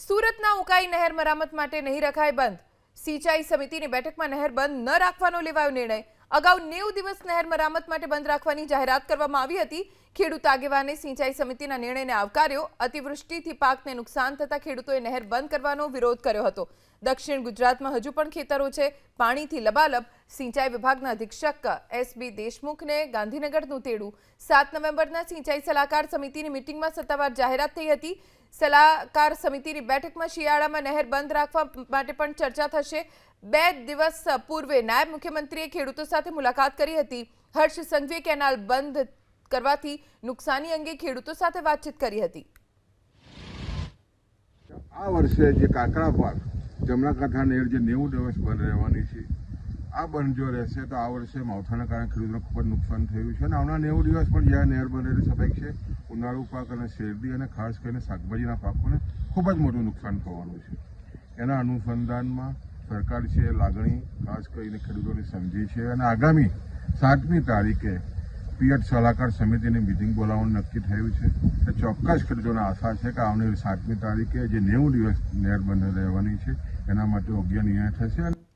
સુરતના ઉકાઈ નહેર મરામત માટે નહીં રખાય બંધ. સિંચાઈ સમિતિની બેઠકમાં નહેર બંધ ન રાખવાનો લેવાયો નિર્ણય. અગાઉ 90 દિવસ નહેર મરામત માટે બંધ રાખવાની જાહેરાત કરવામાં આવી હતી. ખેડૂત આગેવાને સિંચાઈ સમિતિના નિર્ણયને આવકાર્યો. અતિવૃષ્ટિથી પાકને નુકસાન થતા ખેડૂતોએ નહેર બંધ કરવાનો વિરોધ કર્યો હતો. દક્ષિણ ગુજરાતમાં હજુ પણ ખેતરો છે પાણીથી લબાલબ. સિંચાઈ વિભાગના અધિક્ષક એસબી દેશમુખને ગાંધીનગરનું તેડું. 7 નવેમ્બરના સિંચાઈ સલાહકાર સમિતિની મીટિંગમાં સત્તાવાર જાહેરાત થઈ હતી. સલાહકાર સમિતિની બેઠકમાં શિયાળામાં નહેર બંધ રાખવા માટે પણ ચર્ચા થશે. 2 દિવસ પૂર્વે નાયબ મુખ્યમંત્રીએ ખેડૂતો સાથે મુલાકાત કરી હતી. હર્ષ સંઘવીએ કેનાલ બંધ કરવાથી નુકસાની અંગે ખેડૂતો સાથે વાતચીત કરી હતી. આ વર્ષે જે કાકડા પાક જમણા કાંઠા નહેર જે 90 દિવસ બંધ રહેવાની છે, આ બંધ જો રહેશે તો આ વર્ષે માવઠાના કારણે ખેડૂતોને ખૂબ જ નુકસાન થયું છે અને આવનાર 90 દિવસ પણ જ્યાં નહેર બંધ રહેલી સ્વાભાવિક છે ઉનાળુ પાક અને શેરડી અને ખાસ કરીને શાકભાજીના પાકોને ખૂબ જ મોટું નુકસાન થવાનું છે. એના અનુસંધાનમાં સરકાર છે લાગણી ખાસ કરીને ખેડૂતોની સમજી છે અને આગામી 7મી તારીખે પિયત સલાહકાર સમિતિની મિટિંગ બોલાવવાનું નક્કી થયું છે. ચોક્કસ ખેડૂતોને આશા છે કે આવનારી 7મી તારીખે જે 90 દિવસ નહેર બંધ રહેવાની છે એના માટે યોગ્ય નિર્ણય થશે.